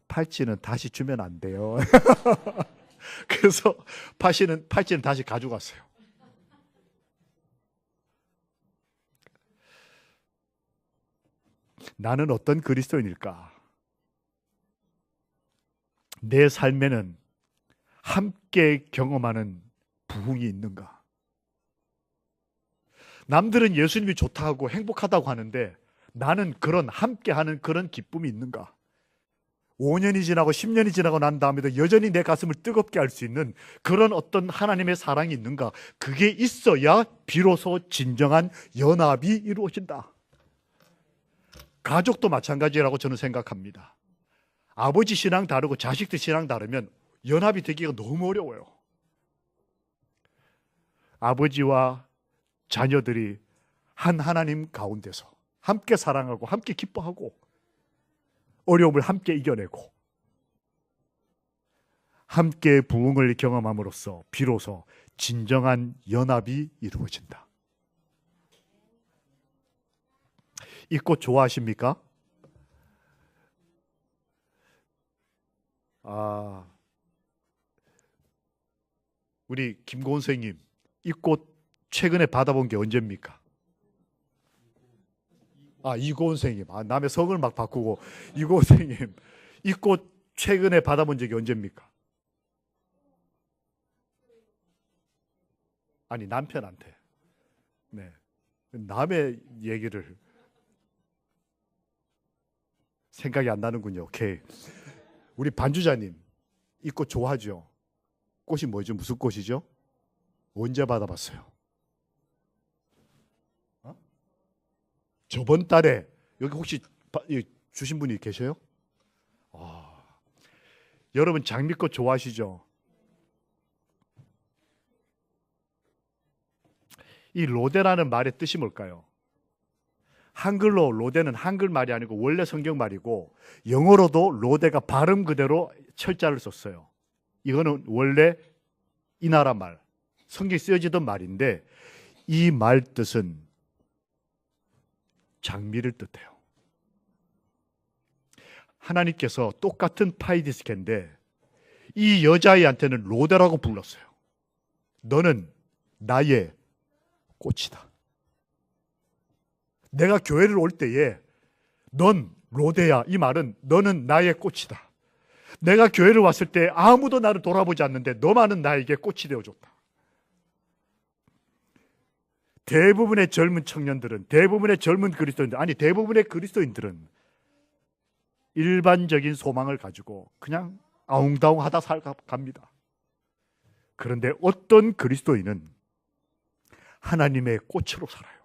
팔찌는 다시 주면 안 돼요. 그래서 팔찌는 다시 가져갔어요. 나는 어떤 그리스도인일까? 내 삶에는 함께 경험하는 부흥이 있는가? 남들은 예수님이 좋다고 행복하다고 하는데 나는 그런 함께하는 그런 기쁨이 있는가? 5년이 지나고 10년이 지나고 난 다음에도 여전히 내 가슴을 뜨겁게 할 수 있는 그런 어떤 하나님의 사랑이 있는가? 그게 있어야 비로소 진정한 연합이 이루어진다. 가족도 마찬가지라고 저는 생각합니다. 아버지 신앙 다르고 자식들 신앙 다르면 연합이 되기가 너무 어려워요. 아버지와 자녀들이 한 하나님 가운데서 함께 사랑하고 함께 기뻐하고 어려움을 함께 이겨내고 함께 부흥을 경험함으로써 비로소 진정한 연합이 이루어진다. 이 꽃 좋아하십니까? 우리 김고은 선생님, 이 꽃 최근에 받아본 게 언제입니까? 이고은 선생님. 남의 성을 막 바꾸고, 이고은 선생님, 이 꽃 최근에 받아본 적이 언제입니까? 아니, 남편한테. 네. 남의 얘기를 생각이 안 나는군요. 오케이. 우리 반주자님, 이 꽃 좋아하죠? 꽃이 뭐죠? 무슨 꽃이죠? 언제 받아봤어요? 저번 달에. 여기 혹시 주신 분이 계셔요? 여러분 장미꽃 좋아하시죠? 이 로데라는 말의 뜻이 뭘까요? 한글로 로데는 한글 말이 아니고 원래 성경 말이고, 영어로도 로데가 발음 그대로 철자를 썼어요. 이거는 원래 이 나라 말, 성경에 쓰여지던 말인데, 이 말 뜻은 장미를 뜻해요. 하나님께서 똑같은 파이디스케인데 이 여자아이한테는 로데라고 불렀어요. 너는 나의 꽃이다. 내가 교회를 올 때에 넌 로데야. 이 말은 너는 나의 꽃이다. 내가 교회를 왔을 때 아무도 나를 돌아보지 않는데 너만은 나에게 꽃이 되어줬다. 대부분의 젊은 청년들은, 대부분의 젊은 그리스도인들, 아니 대부분의 그리스도인들은 일반적인 소망을 가지고 그냥 아웅다웅하다 살갑니다. 그런데 어떤 그리스도인은 하나님의 꽃으로 살아요.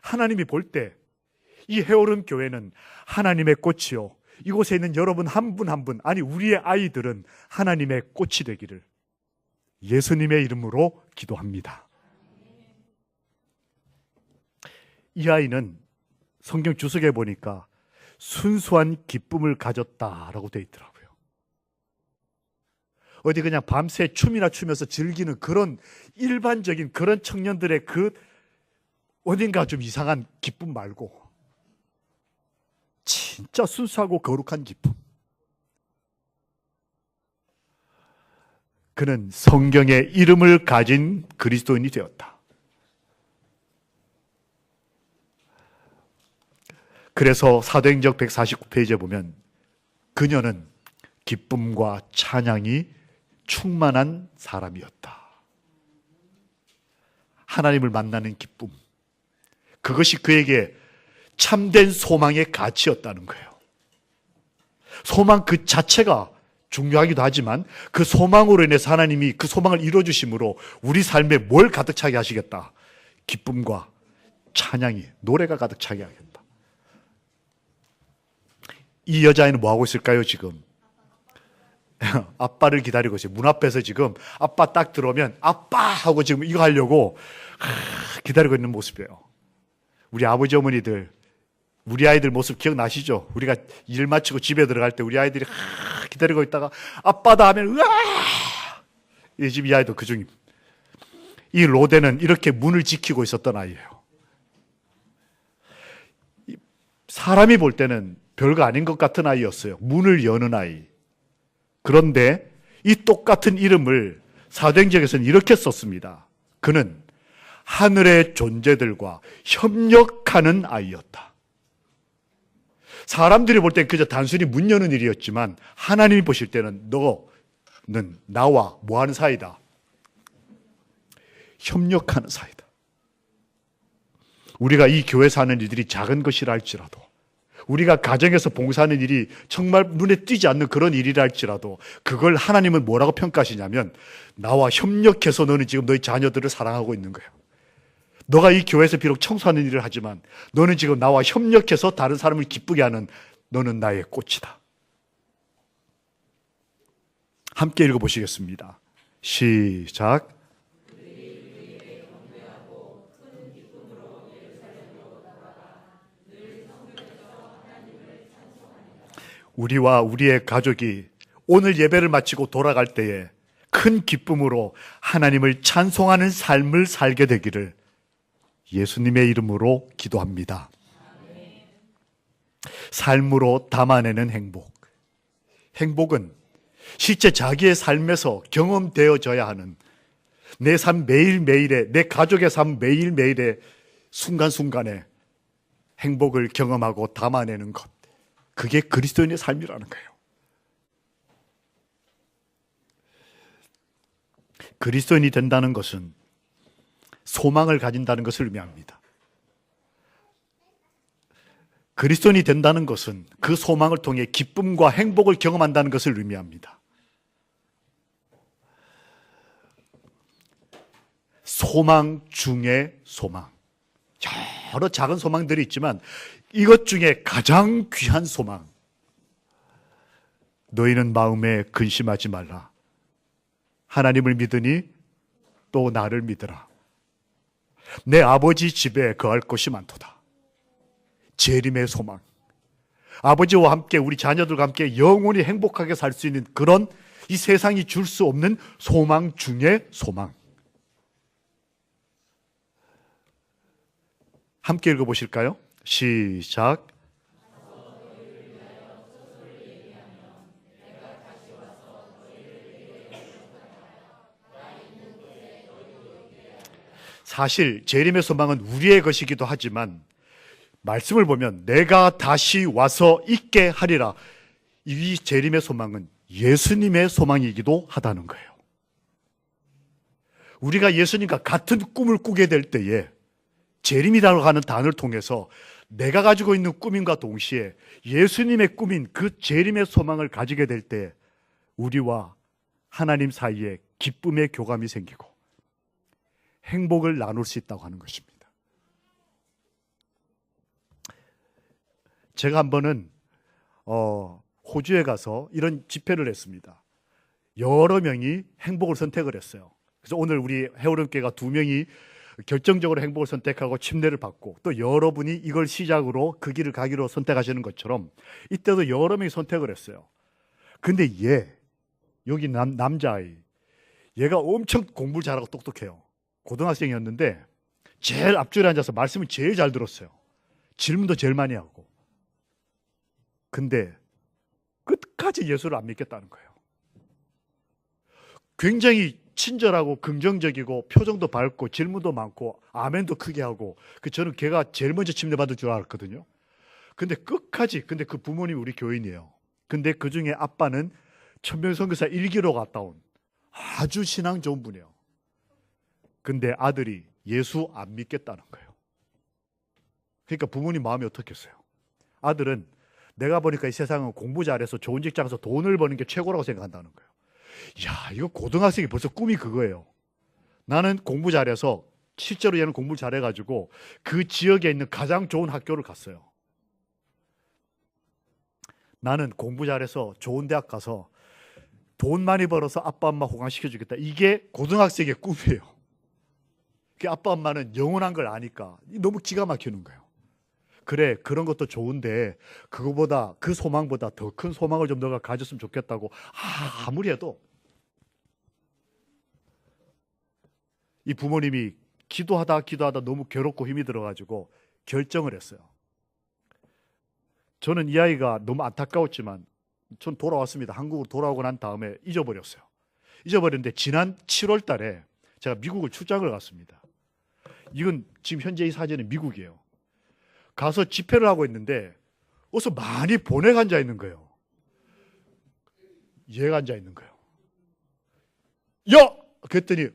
하나님이 볼 때 이 헤어른 교회는 하나님의 꽃이요, 이곳에 있는 여러분 한 분 한 분, 아니 우리의 아이들은 하나님의 꽃이 되기를 예수님의 이름으로 기도합니다. 이 아이는 성경 주석에 보니까 순수한 기쁨을 가졌다라고 되어 있더라고요. 어디 그냥 밤새 춤이나 추면서 즐기는 그런 일반적인 그런 청년들의 그 어딘가 좀 이상한 기쁨 말고 진짜 순수하고 거룩한 기쁨. 그는 성경의 이름을 가진 그리스도인이 되었다. 그래서 사도행전 149페이지에 보면 그녀는 기쁨과 찬양이 충만한 사람이었다. 하나님을 만나는 기쁨, 그것이 그에게 참된 소망의 가치였다는 거예요. 소망 그 자체가 중요하기도 하지만 그 소망으로 인해서 하나님이 그 소망을 이루어주심으로 우리 삶에 뭘 가득 차게 하시겠다? 기쁨과 찬양이, 노래가 가득 차게 하겠다. 이 여자애는 뭐 하고 있을까요 지금? 아빠를 기다리고 있어요. 문 앞에서 지금 아빠 딱 들어오면 아빠 하고 지금 이거 하려고 기다리고 있는 모습이에요. 우리 아버지 어머니들, 우리 아이들 모습 기억나시죠? 우리가 일 마치고 집에 들어갈 때 우리 아이들이 기다리고 있다가 아빠다 하면 으아! 이 집 이 아이도 그중입니다. 이 로데는 이렇게 문을 지키고 있었던 아이예요. 사람이 볼 때는 별거 아닌 것 같은 아이였어요. 문을 여는 아이. 그런데 이 똑같은 이름을 사도행전에서는 이렇게 썼습니다. 그는 하늘의 존재들과 협력하는 아이였다. 사람들이 볼 때 그저 단순히 문 여는 일이었지만 하나님이 보실 때는 너는 나와 뭐하는 사이다? 협력하는 사이다. 우리가 이 교회에서 하는 일들이 작은 것이라 할지라도, 우리가 가정에서 봉사하는 일이 정말 눈에 띄지 않는 그런 일이라 할지라도 그걸 하나님은 뭐라고 평가하시냐면 나와 협력해서 너는 지금 너희 자녀들을 사랑하고 있는 거예요. 너가 이 교회에서 비록 청소하는 일을 하지만 너는 지금 나와 협력해서 다른 사람을 기쁘게 하는, 너는 나의 꽃이다. 함께 읽어보시겠습니다. 시작. 우리와 우리의 가족이 오늘 예배를 마치고 돌아갈 때에 큰 큰 기쁨으로 하나님을 찬송하는 삶을 살게 되기를 예수님의 이름으로 기도합니다. 삶으로 담아내는 행복. 행복은 실제 자기의 삶에서 경험되어져야 하는 내 삶 매일매일에, 내 가족의 삶 매일매일의 순간순간에 행복을 경험하고 담아내는 것. 그게 그리스도인의 삶이라는 거예요. 그리스도인이 된다는 것은 소망을 가진다는 것을 의미합니다. 그리스도인이 된다는 것은 그 소망을 통해 기쁨과 행복을 경험한다는 것을 의미합니다. 소망 중에 소망. 여러 작은 소망들이 있지만 이것 중에 가장 귀한 소망. 너희는 마음에 근심하지 말라. 하나님을 믿으니 또 나를 믿으라. 내 아버지 집에 거할 곳이 많도다. 재림의 소망. 아버지와 함께 우리 자녀들과 함께 영원히 행복하게 살 수 있는 그런 이 세상이 줄 수 없는 소망 중에 소망. 함께 읽어보실까요? 시작. 사실 재림의 소망은 우리의 것이기도 하지만 말씀을 보면 내가 다시 와서 있게 하리라. 이 재림의 소망은 예수님의 소망이기도 하다는 거예요. 우리가 예수님과 같은 꿈을 꾸게 될 때에 재림이라고 하는 단어를 통해서 내가 가지고 있는 꿈인과 동시에 예수님의 꿈인 그 재림의 소망을 가지게 될 때 우리와 하나님 사이에 기쁨의 교감이 생기고 행복을 나눌 수 있다고 하는 것입니다. 제가 한 번은 호주에 가서 이런 집회를 했습니다. 여러 명이 행복을 선택을 했어요. 그래서 오늘 우리 해오름교회가 2명이 결정적으로 행복을 선택하고 침례를 받고 또 여러분이 이걸 시작으로 그 길을 가기로 선택하시는 것처럼 이때도 여러 명이 선택을 했어요. 근데 여기 남자아이, 얘가 엄청 공부를 잘하고 똑똑해요. 고등학생이었는데 제일 앞줄에 앉아서 말씀을 제일 잘 들었어요. 질문도 제일 많이 하고. 근데 끝까지 예수를 안 믿겠다는 거예요. 굉장히 친절하고 긍정적이고 표정도 밝고 질문도 많고 아멘도 크게 하고 저는 걔가 제일 먼저 침례받을 줄 알았거든요. 근데 그 부모님이 우리 교인이에요. 근데 그 중에 아빠는 천명선교사 1기로 갔다 온 아주 신앙 좋은 분이에요. 근데 아들이 예수 안 믿겠다는 거예요. 그러니까 부모님 마음이 어떻겠어요? 아들은 내가 보니까 이 세상은 공부 잘해서 좋은 직장에서 돈을 버는 게 최고라고 생각한다는 거예요. 야, 이거 고등학생이 벌써 꿈이 그거예요. 나는 공부 잘해서, 실제로 얘는 공부를 잘해가지고 그 지역에 있는 가장 좋은 학교를 갔어요. 나는 공부 잘해서 좋은 대학 가서 돈 많이 벌어서 아빠 엄마 호강시켜주겠다. 이게 고등학생의 꿈이에요. 그 아빠 엄마는 영원한 걸 아니까 너무 기가 막히는 거예요. 그래, 그런 것도 좋은데 그 소망보다 더 큰 소망을 좀 너가 가졌으면 좋겠다고 아무리 해도 이 부모님이 기도하다 너무 괴롭고 힘이 들어가지고 결정을 했어요. 저는 이 아이가 너무 안타까웠지만 전 돌아왔습니다. 한국으로 돌아오고 난 다음에 잊어버렸어요. 잊어버렸는데 지난 7월 달에 제가 미국을 출장을 갔습니다. 이건 지금 현재 이 사진은 미국이에요. 가서 집회를 하고 있는데 어서 많이 보내가 앉아 있는 거예요. 얘가 앉아 있는 거예요. 야! 그랬더니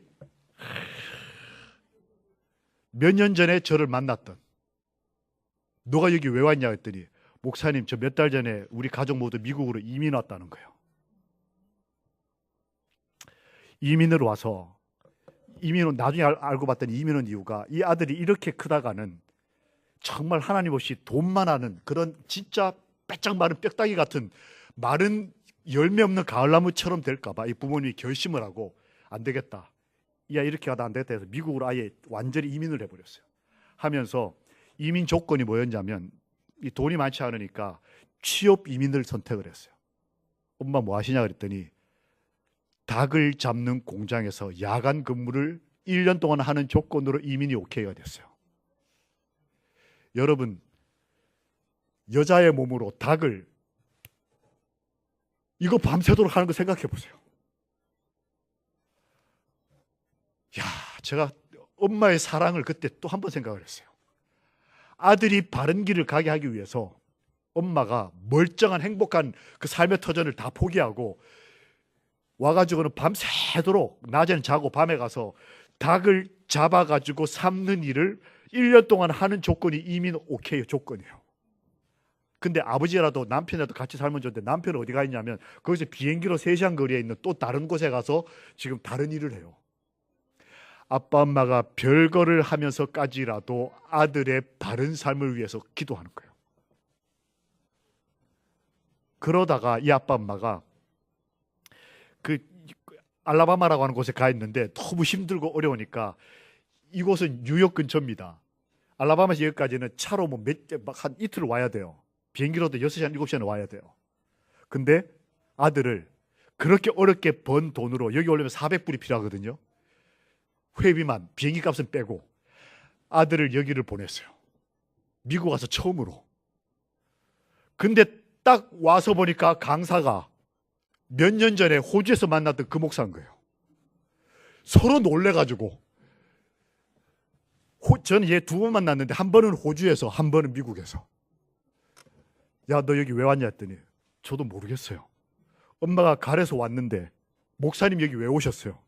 몇 년 전에 저를 만났던, 너가 여기 왜 왔냐 했더니 목사님, 저 몇 달 전에 우리 가족 모두 미국으로 이민 왔다는 거예요. 이민을 와서 나중에 알고 봤더니 이민 온 이유가 이 아들이 이렇게 크다가는 정말 하나님 없이 돈만 하는 그런 진짜 빼짝 마른 뼈다귀 같은 마른 열매 없는 가을나무처럼 될까봐 이 부모님이 결심을 하고 안 되겠다. 야, 이렇게 하다 안 되겠다 해서 미국으로 아예 완전히 이민을 해버렸어요. 하면서 이민 조건이 뭐였냐면 이 돈이 많지 않으니까 취업 이민을 선택을 했어요. 엄마 뭐 하시냐 그랬더니 닭을 잡는 공장에서 야간 근무를 1년 동안 하는 조건으로 이민이 오케이가 됐어요. 여러분, 여자의 몸으로 닭을 이거 밤새도록 하는 거 생각해 보세요. 야, 제가 엄마의 사랑을 그때 또 한 번 생각을 했어요. 아들이 바른 길을 가게 하기 위해서 엄마가 멀쩡한 행복한 그 삶의 터전을 다 포기하고 와가지고는 밤새도록 낮에는 자고 밤에 가서 닭을 잡아가지고 삶는 일을 1년 동안 하는 조건이 이민 오케이 조건이에요. 근데 아버지라도 남편이라도 같이 살면 좋은데 남편은 어디 가 있냐면 거기서 비행기로 3시간 거리에 있는 또 다른 곳에 가서 지금 다른 일을 해요. 아빠 엄마가 별거를 하면서까지라도 아들의 바른 삶을 위해서 기도하는 거예요. 그러다가 이 아빠 엄마가 그 알라바마라고 하는 곳에 가 있는데 너무 힘들고 어려우니까 이곳은 뉴욕 근처입니다. 알라바마에서 여기까지는 차로 한 이틀 와야 돼요. 비행기로도 6시간, 7시간 와야 돼요. 근데 아들을 그렇게 어렵게 번 돈으로 여기 오려면 400불이 필요하거든요. 회비만 비행기 값은 빼고 아들을 여기를 보냈어요. 미국 와서 처음으로. 근데 딱 와서 보니까 강사가 몇 년 전에 호주에서 만났던 그 목사인 거예요. 서로 놀래가지고 저는 얘 2번 만났는데 한 번은 호주에서 한 번은 미국에서. 야, 너 여기 왜 왔냐 했더니 저도 모르겠어요. 엄마가 갈에서 왔는데 목사님 여기 왜 오셨어요?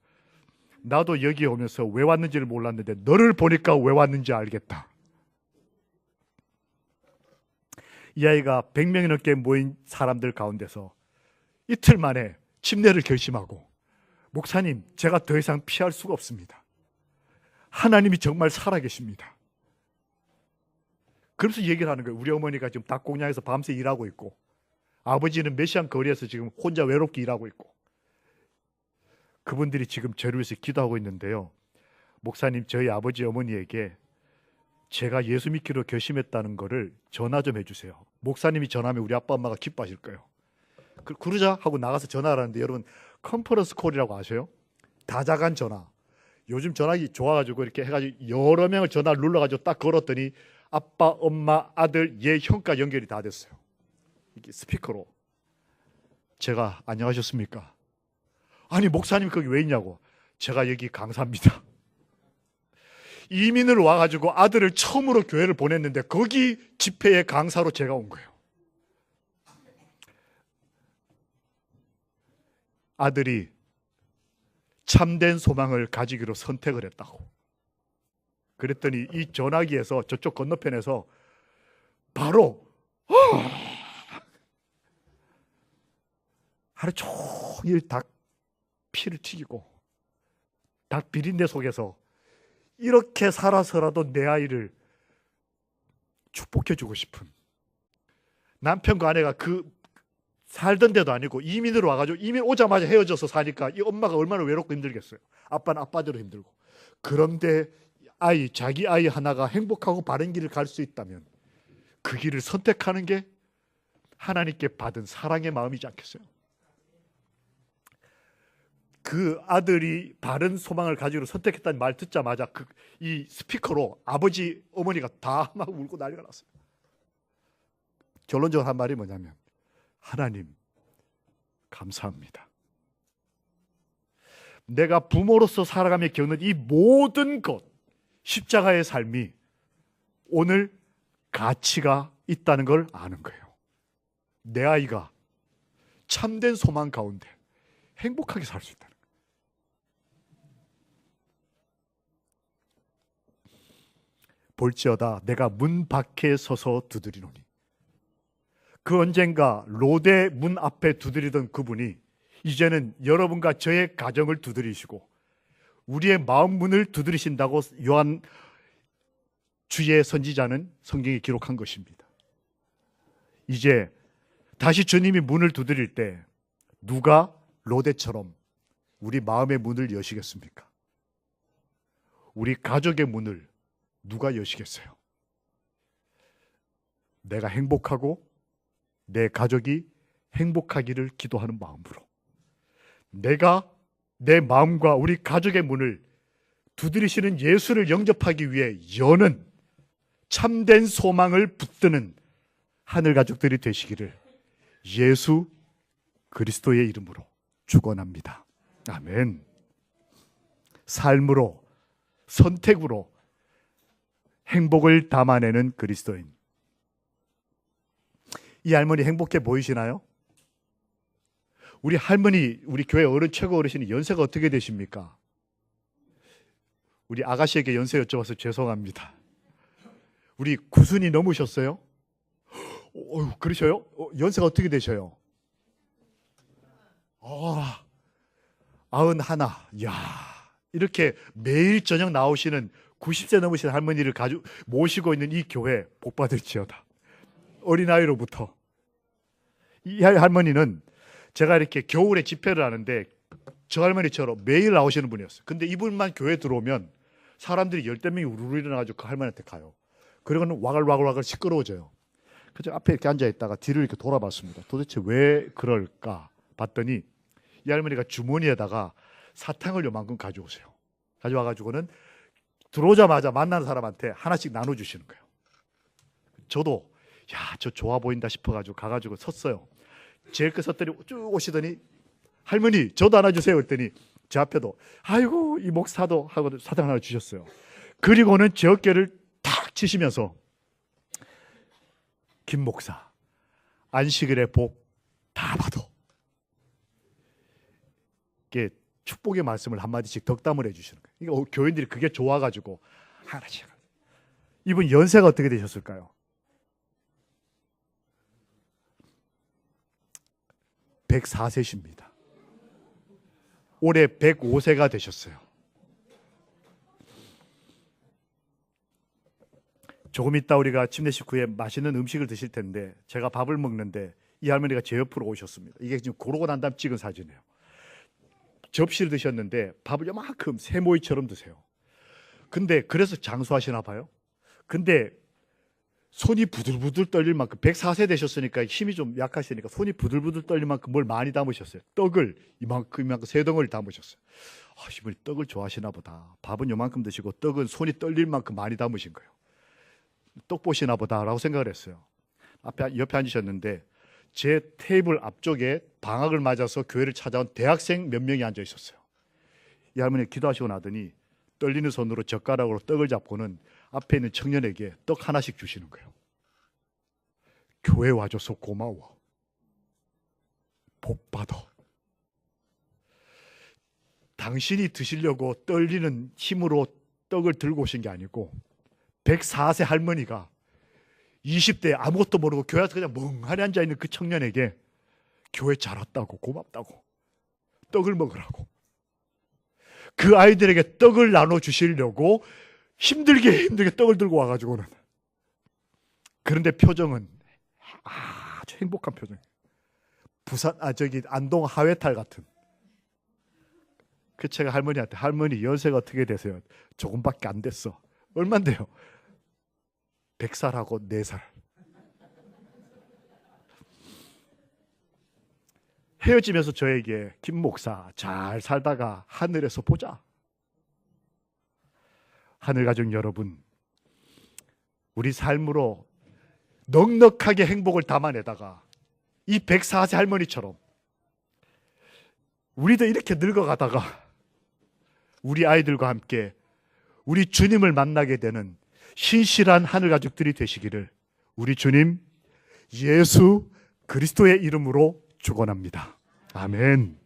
나도 여기 오면서 왜 왔는지를 몰랐는데 너를 보니까 왜 왔는지 알겠다. 이 아이가 100명이 넘게 모인 사람들 가운데서 이틀 만에 침례를 결심하고 목사님, 제가 더 이상 피할 수가 없습니다. 하나님이 정말 살아계십니다. 그래서 얘기를 하는 거예요. 우리 어머니가 지금 닭공장에서 밤새 일하고 있고 아버지는 몇 시간 거리에서 지금 혼자 외롭게 일하고 있고 그분들이 지금 저를 위해서 기도하고 있는데요. 목사님, 저희 아버지 어머니에게 제가 예수 믿기로 결심했다는 거를 전화 좀 해주세요. 목사님이 전화하면 우리 아빠 엄마가 기뻐하실 거예요. 그러자 하고 나가서 전화를 하는데 여러분 컨퍼런스 콜이라고 아세요? 다자간 전화. 요즘 전화기 좋아가지고 이렇게 해가지고 여러 명을 전화를 눌러가지고 딱 걸었더니 아빠, 엄마, 아들, 얘 형까지 연결이 다 됐어요. 이게 스피커로. 제가 안녕하셨습니까? 아니 목사님 거기 왜 있냐고. 제가 여기 강사입니다. 이민을 와가지고 아들을 처음으로 교회를 보냈는데 거기 집회의 강사로 제가 온 거예요. 아들이 참된 소망을 가지기로 선택을 했다고. 그랬더니 이 전화기에서 저쪽 건너편에서 바로 하루 종일 닭 피를 튀기고 닭 비린내 속에서 이렇게 살아서라도 내 아이를 축복해주고 싶은 남편과 아내가 그 살던 데도 아니고 이민으로 와가지고 이민 오자마자 헤어져서 사니까 이 엄마가 얼마나 외롭고 힘들겠어요. 아빠는 아빠대로 힘들고. 그런데 자기 아이 하나가 행복하고 바른 길을 갈 수 있다면 그 길을 선택하는 게 하나님께 받은 사랑의 마음이지 않겠어요? 그 아들이 바른 소망을 가지고 선택했다는 말 듣자마자 이 스피커로 아버지, 어머니가 다 막 울고 난리가 났어요. 결론적으로 한 말이 뭐냐면 하나님 감사합니다. 내가 부모로서 살아가며 겪는 이 모든 것, 십자가의 삶이 오늘 가치가 있다는 걸 아는 거예요. 내 아이가 참된 소망 가운데 행복하게 살 수 있다는 거예요. 볼지어다 내가 문 밖에 서서 두드리노니. 그 언젠가 로데 문 앞에 두드리던 그분이 이제는 여러분과 저의 가정을 두드리시고 우리의 마음 문을 두드리신다고 요한 주의 선지자는 성경에 기록한 것입니다. 이제 다시 주님이 문을 두드릴 때 누가 로데처럼 우리 마음의 문을 여시겠습니까? 우리 가족의 문을 누가 여시겠어요? 내가 행복하고 내 가족이 행복하기를 기도하는 마음으로 내가 내 마음과 우리 가족의 문을 두드리시는 예수를 영접하기 위해 여는 참된 소망을 붙드는 하늘 가족들이 되시기를 예수 그리스도의 이름으로 축원합니다. 아멘. 삶으로, 선택으로 행복을 담아내는 그리스도인. 이 할머니 행복해 보이시나요? 우리 할머니, 우리 교회 어른, 최고 어르신이 연세가 어떻게 되십니까? 우리 아가씨에게 연세 여쭤봐서 죄송합니다. 우리 90이 넘으셨어요? 그러셔요? 연세가 어떻게 되셔요? 91. 이야, 이렇게 매일 저녁 나오시는 90세 넘으신 할머니를 모시고 있는 이 교회 복 받을지어다. 어린아이로부터. 이 할머니는 제가 이렇게 겨울에 집회를 하는데 저 할머니처럼 매일 나오시는 분이었어요. 근데 이분만 교회 들어오면 사람들이 10명이 우르르 일어나가지고 그 할머니한테 가요. 그러고는 와글와글 시끄러워져요. 그래서 앞에 이렇게 앉아있다가 뒤를 이렇게 돌아봤습니다. 도대체 왜 그럴까 봤더니 이 할머니가 주머니에다가 사탕을 요만큼 가져오세요. 가져와가지고는 들어오자마자 만나는 사람한테 하나씩 나눠주시는 거예요. 저도 저 좋아 보인다 싶어가지고 가가지고 섰어요. 제일 끝 섰더니 쭉 오시더니 할머니 저도 하나 주세요 했더니 제 앞에도 아이고 이 목사도 하고 사탕 하나 주셨어요. 그리고는 제 어깨를 탁 치시면서 김 목사 안식일의 복 다 받아. 이게 축복의 말씀을 한마디씩 덕담을 해주시는 거예요. 그러니까 교인들이 그게 좋아가지고 하나씩. 이분 연세가 어떻게 되셨을까요? 104세십니다. 올해 105세가 되셨어요. 조금 있다 우리가 침례 식후에 맛있는 음식을 드실 텐데 제가 밥을 먹는데 이 할머니가 제 옆으로 오셨습니다. 이게 지금 고르고 난 다음 찍은 사진이에요. 접시를 드셨는데 밥을 요만큼 세모이처럼 드세요. 근데 그래서 장수하시나 봐요. 근데 손이 부들부들 떨릴 만큼 104세 되셨으니까 힘이 좀 약하시니까 손이 부들부들 떨릴 만큼 뭘 많이 담으셨어요. 떡을 이만큼 세 덩어리 담으셨어요. 이분이 떡을 좋아하시나 보다. 밥은 요만큼 드시고 떡은 손이 떨릴 만큼 많이 담으신 거예요. 떡보시나 보다라고 생각을 했어요. 옆에 앉으셨는데 제 테이블 앞쪽에 방학을 맞아서 교회를 찾아온 대학생 몇 명이 앉아 있었어요. 이 할머니 기도하시고 나더니 떨리는 손으로 젓가락으로 떡을 잡고는 앞에 있는 청년에게 떡 하나씩 주시는 거예요. 교회 와줘서 고마워. 복 받아. 당신이 드시려고 떨리는 힘으로 떡을 들고 오신 게 아니고 104세 할머니가 20대에 아무것도 모르고 교회 와서 그냥 멍하니 앉아있는 그 청년에게 교회 잘 왔다고 고맙다고 떡을 먹으라고 그 아이들에게 떡을 나눠주시려고 힘들게 떡을 들고 와가지고는 그런데 표정은 아주 행복한 표정. 안동 하회탈 같은. 그 제가 할머니한테 할머니 연세가 어떻게 되세요? 조금밖에 안 됐어. 얼만데요? 100살하고 4살. 헤어지면서 저에게 김 목사 잘 살다가 하늘에서 보자. 하늘 가족 여러분, 우리 삶으로 넉넉하게 행복을 담아내다가 이 104세 할머니처럼 우리도 이렇게 늙어가다가 우리 아이들과 함께 우리 주님을 만나게 되는 신실한 하늘 가족들이 되시기를 우리 주님 예수 그리스도의 이름으로 축원합니다. 아멘.